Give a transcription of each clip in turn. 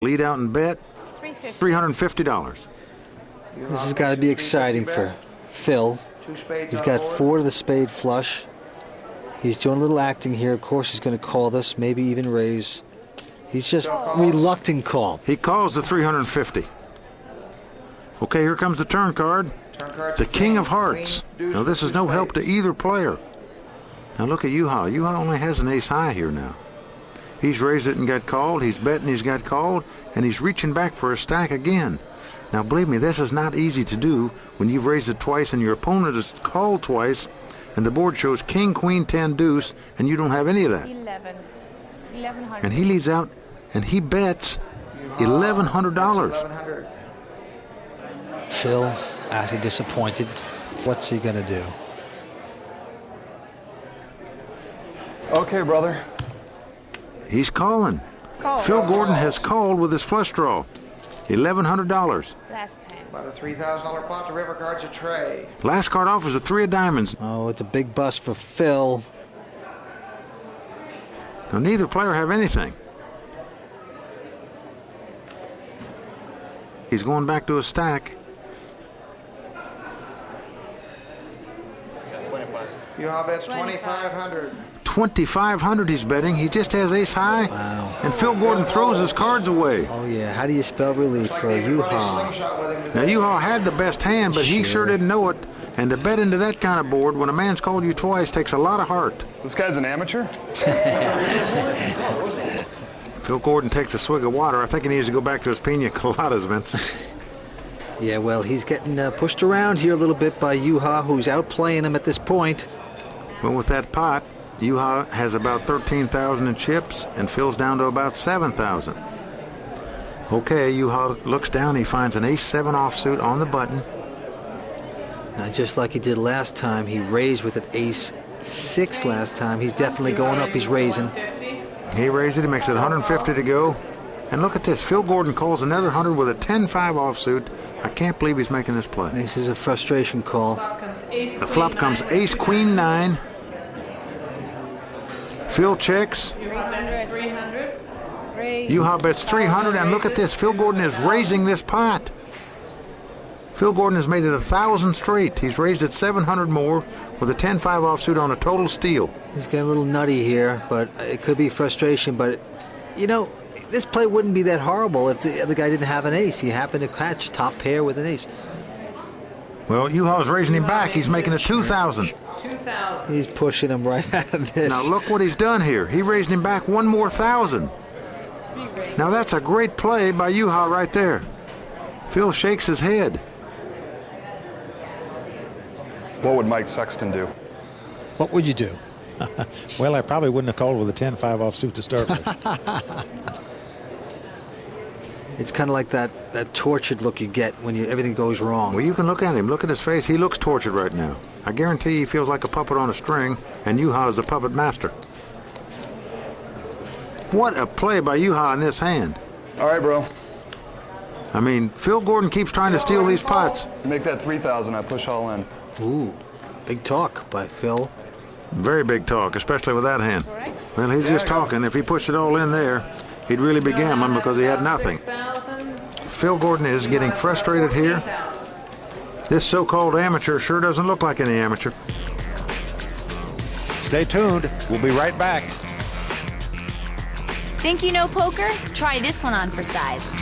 Lead out and bet $350. This has got to be exciting for Phil. He's got 4 to the spade flush. He's doing a little acting here. Of course, he's going to call this, maybe even raise. He's just reluctant call. He calls the 350. Okay, here comes the turn card. The King of Hearts. Now, this is no help to either player. Now, look at Juha. Juha only has an ace high here now. He's raised it and got called. He's betting he's got called. And he's reaching back for a stack again. Now, believe me, this is not easy to do when you've raised it twice and your opponent has called twice, and the board shows King, Queen, 10, Deuce, and you don't have any of that. 1100. And he leads out, and he bets $1,100. Phil, actually disappointed. What's he going to do? Okay, brother. He's calling. Phil Gordon has called with his flush draw. $1,100. Last time. About a $3,000 pot to river cards a tray. Last card offers a 3 of diamonds. Oh, it's a big bust for Phil. Now, neither player have anything. He's going back to a stack. Juha bets 2,500. 2,500 he's betting. He just has ace high. Wow. And Phil Gordon throws his cards away. Oh, yeah. How do you spell relief for Juha? Now, Juha had the best hand, but he sure didn't know it. And to bet into that kind of board when a man's called you twice takes a lot of heart. This guy's an amateur? Phil Gordon takes a swig of water. I think he needs to go back to his pina coladas, Vince. Yeah, well, he's getting pushed around here a little bit by Juha, who's outplaying him at this point. Well, with that pot, Juha has about 13,000 in chips, and Phil's down to about 7,000. Okay, Juha looks down. He finds an ace-7 offsuit on the button. Now, just like he did last time, he raised with an ace-6 last time. He's definitely going up. He's raising. He raised it. He makes it 150 to go. And look at this. Phil Gordon calls another 100 with a 10-5 offsuit. I can't believe he's making this play. This is a frustration call. The flop comes ace-queen-9. Phil checks. 300. Juha bets 300, and look at this. Phil Gordon is raising this pot. Phil Gordon has made it 1,000 straight. He's raised it 700 more with a 10-5 offsuit on a total steal. He's getting a little nutty here, but it could be frustration. But, you know, this play wouldn't be that horrible if the other guy didn't have an ace. He happened to catch top pair with an ace. Well, Juha's raising him back. He's making it 2,000. 2,000. He's pushing him right out of this. Now look what he's done here. He raised him back one more 1,000. Now that's a great play by Juha right there. Phil shakes his head. What would Mike Sexton do? What would you do? Well, I probably wouldn't have called with a 10-5 offsuit to start with. It's kind of like that tortured look you get when everything goes wrong. Well, you can look at him. Look at his face. He looks tortured right now. I guarantee he feels like a puppet on a string, and Juha is the puppet master. What a play by Juha in this hand. All right, bro. I mean, Phil Gordon keeps trying to steal these pots. Make that 3,000. I push all in. Ooh, big talk by Phil. Very big talk, especially with that hand. Well, he's just talking. If he pushed it all in there, he'd really be gambling because he had nothing. Phil Gordon is getting frustrated here. This so-called amateur sure doesn't look like any amateur. Stay tuned. We'll be right back. Think you know poker? Try this one on for size.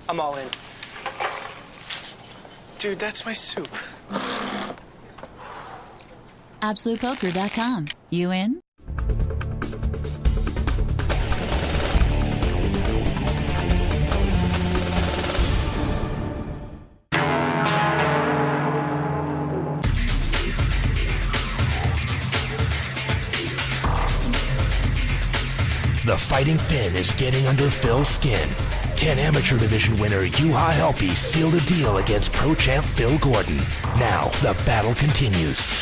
I'm all in. Dude, that's my soup. AbsolutePoker.com. You in? The Fighting Finn is getting under Phil's skin. Can amateur division winner Juha Helpy seal the deal against pro champ Phil Gordon? Now the battle continues.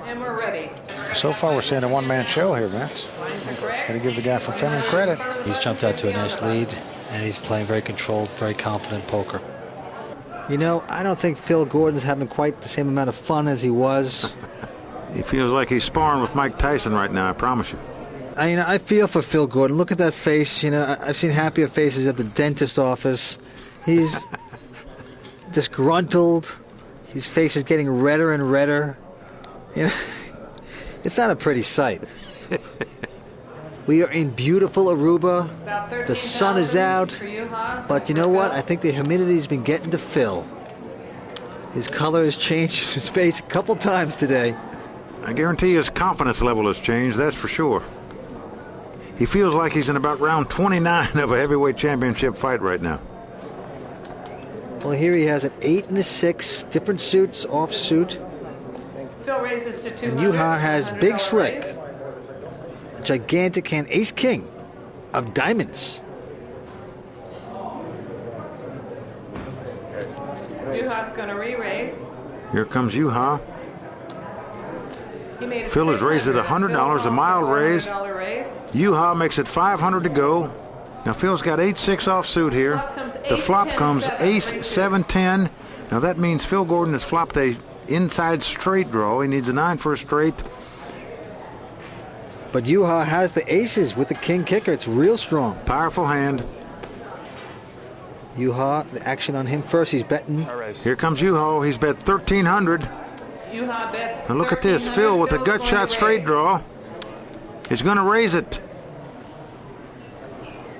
And we're ready. So far, we're seeing a one-man show here, Vince. Got to give the guy from Finland credit. He's jumped out to a nice lead, and he's playing very controlled, very confident poker. You know, I don't think Phil Gordon's having quite the same amount of fun as he was. He feels like he's sparring with Mike Tyson right now, I promise you. I feel for Phil Gordon. Look at that face. I've seen happier faces at the dentist office. He's disgruntled. His face is getting redder and redder. It's not a pretty sight. We are in beautiful Aruba. The sun is out. But you know what? I think the humidity's been getting to Phil. His color has changed his face a couple times today. I guarantee his confidence level has changed, that's for sure. He feels like he's in about round 29 of a heavyweight championship fight right now. Well, here he has an 8 and a 6, different suits, offsuit. Phil raises to 200. And Juha has Big Slick, a gigantic hand, Ace King of diamonds. Juha's going to re-raise. Here comes Juha. He made it Phil has raised it $600. $100, a mild raise. $400 raise. Juha makes it $500 to go. Now Phil's got 8-6 offsuit here. The flop comes ace 7-10. Now that means Phil Gordon has flopped a inside straight draw. He needs a 9 for a straight. But Juha has the aces with the king kicker. It's real strong. Powerful hand. Juha, the action on him first. He's betting. Here comes Juha. He's bet 1,300. Juha bets. Now look at this. Phil with a gut shot straight draw is going to raise it.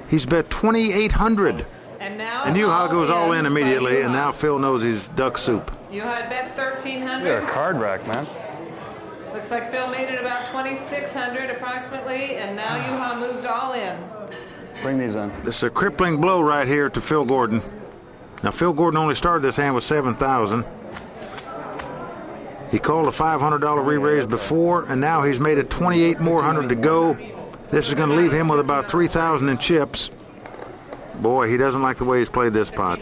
He's bet 2,800. And now Juha goes all in immediately, and now Phil knows he's duck soup. Juha bet 1,300. You're a card rack, man. Looks like Phil made it about 2,600 approximately, and now Juha moved all in. Bring these in. This is a crippling blow right here to Phil Gordon. Now Phil Gordon only started this hand with 7,000. He called a $500 re-raise before, and now he's made it 28 more hundred to go. This is going to leave him with about 3,000 in chips. Boy, he doesn't like the way he's played this pot.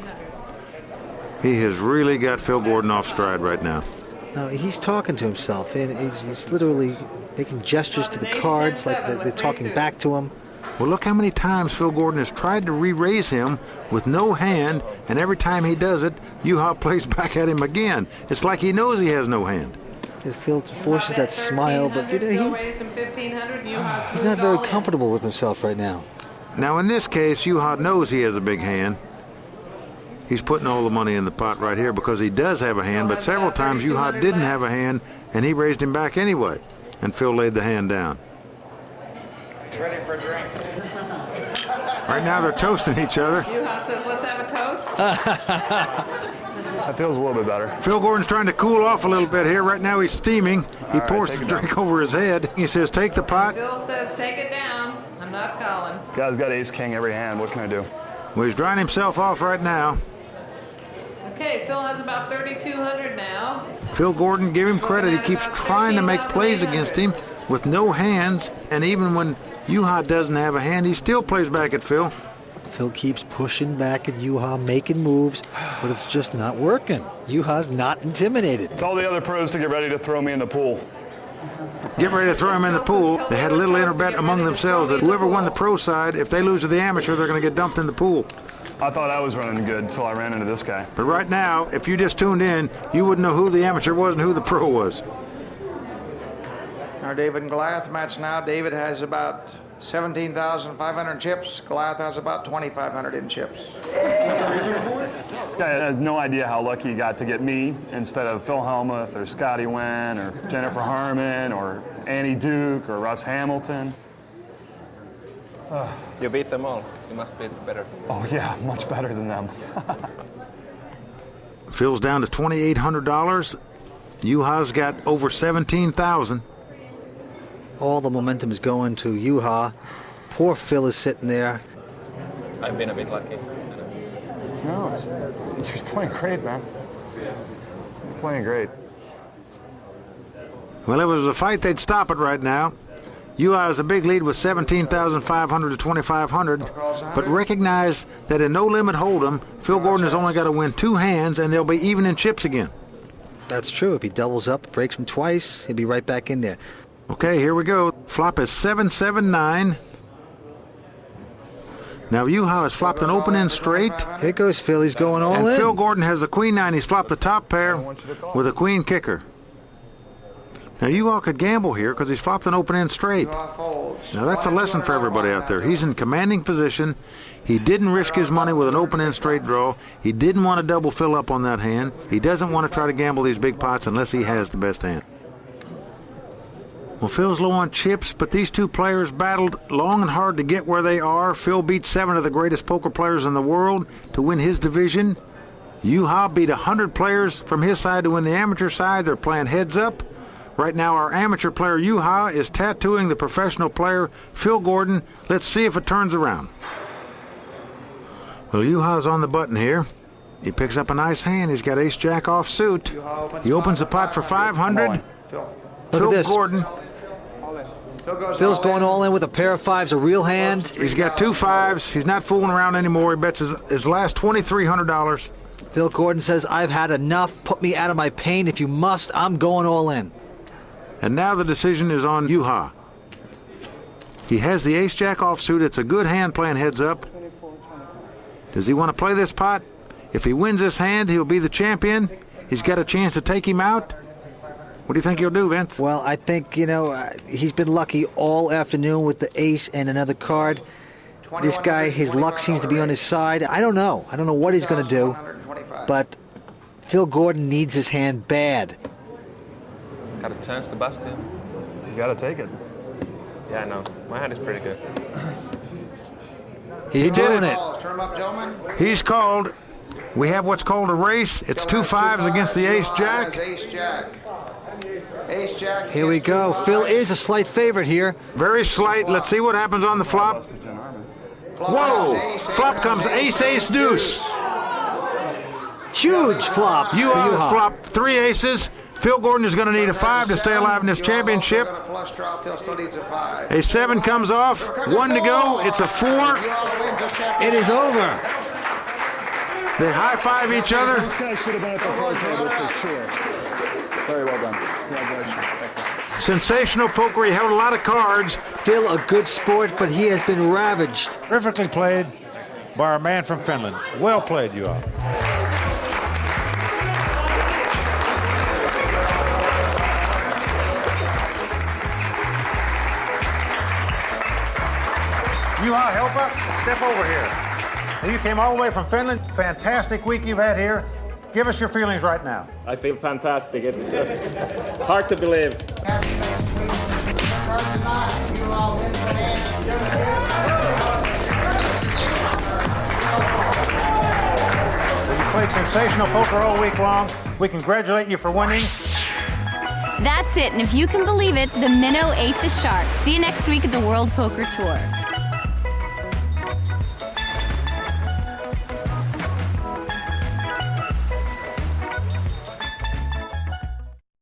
He has really got Phil Gordon off stride right now. No, he's talking to himself, and he's literally making gestures to the cards like they're talking back to him. Well, look how many times Phil Gordon has tried to re-raise him with no hand, and every time he does it, Juha plays back at him again. It's like he knows he has no hand. And Phil forces that smile, but he's not very comfortable with himself right now. Now, in this case, Juha knows he has a big hand. He's putting all the money in the pot right here because he does have a hand, but several times Juha didn't have a hand, and he raised him back anyway, and Phil laid the hand down. Ready for a drink. Right now they're toasting each other. Juha says, let's have a toast. That feels a little bit better. Phil Gordon's trying to cool off a little bit here. Right now he's steaming. He All right, pours take the it down. drink over his head. He says, take the pot. Phil says, take it down. I'm not calling. Guy's got ace king every hand. What can I do? Well, he's drying himself off right now. Okay, Phil has about 3,200 now. Phil Gordon, give him credit. He keeps trying to make plays against him with no hands. And even when Juha doesn't have a hand, he still plays back at Phil. Phil keeps pushing back at Juha, making moves, but it's just not working. Juha's not intimidated. Tell the other pros to get ready to throw me in the pool. Get ready to throw him in the pool. They had a little interbet among themselves that whoever won the pro side, if they lose to the amateur, they're going to get dumped in the pool. I thought I was running good until I ran into this guy. But right now, if you just tuned in, you wouldn't know who the amateur was and who the pro was. Our David and Goliath match now. David has about 17,500 chips. Goliath has about 2,500 in chips. This guy has no idea how lucky he got to get me instead of Phil Hellmuth or Scotty Wen or Jennifer Harmon or Annie Duke or Russ Hamilton. You beat them all. You must be better. Oh yeah, much better than them. Phil's down to $2,800. Juha's got over 17,000. All the momentum is going to Juha. Poor Phil is sitting there. I've been a bit lucky. No, you're playing great, man. You're playing great. Well, if it was a fight, they'd stop it right now. Juha has a big lead with 17,500 to 2,500, but recognize that in no limit hold'em, Phil Gordon has only got to win 2 hands, and they'll be even in chips again. That's true. If he doubles up, breaks him twice, he'll be right back in there. Okay, here we go. Flop is 7-7-9. Now Juha has flopped an open-end straight. Here goes Phil. He's going all And in. Phil Gordon has a queen-9. He's flopped the top pair with a queen kicker. Now Juha could gamble here because he's flopped an open-end straight. Now that's a lesson for everybody out there. He's in commanding position. He didn't risk his money with an open-end straight draw. He didn't want to double fill up on that hand. He doesn't want to try to gamble these big pots unless he has the best hand. Well, Phil's low on chips, but these two players battled long and hard to get where they are. Phil beat 7 of the greatest poker players in the world to win his division. Juha beat 100 players from his side to win the amateur side. They're playing heads up. Right now, our amateur player Juha is tattooing the professional player Phil Gordon. Let's see if it turns around. Well, Juha's on the button here. He picks up a nice hand. He's got ace-jack offsuit. He opens the pot for 500. Look at this. Gordon. Phil's going all in with a pair of fives, a real hand. He's got 2 5s. He's not fooling around anymore. He bets his last $2,300. Phil Gordon says, I've had enough. Put me out of my pain. If you must, I'm going all in. And now the decision is on Juha. He has the ace-jack offsuit. It's a good hand playing heads up. Does he want to play this pot? If he wins this hand, he'll be the champion. He's got a chance to take him out. What do you think he'll do, Vince? Well, I think, he's been lucky all afternoon with the ace and another card. This guy, his luck seems to be on his side. I don't know. I don't know what he's going to do. But Phil Gordon needs his hand bad. Got a chance to bust him. You got to take it. Yeah, I know. My hand is pretty good. He's doing it. Turn him up, gentlemen. He's called. We have what's called a race. It's 2 5s against the ace-jack. Ace-jack. Ace-jack. Here we go. Phil is a slight favorite here. Very slight. Let's see what happens on the flop. Whoa! Flop comes ace-ace-deuce. Huge flop. Juha has flopped 3 aces. Phil Gordon is going to need a 5 to stay alive in this championship. A 7 comes off. 1 to go. It's a 4. It is over. They high-five each other. This guy should have been at the card table for sure. Very well done. Congratulations. Sensational poker. He held a lot of cards. Phil, a good sport, but he has been ravaged. Terrifically played by our man from Finland. Well played, you all. Juha, help us. Step over here. You came all the way from Finland. Fantastic week you've had here. Give us your feelings right now. I feel fantastic. It's hard to believe. You played sensational poker all week long. We congratulate you for winning. That's it, and if you can believe it, the minnow ate the shark. See you next week at the World Poker Tour.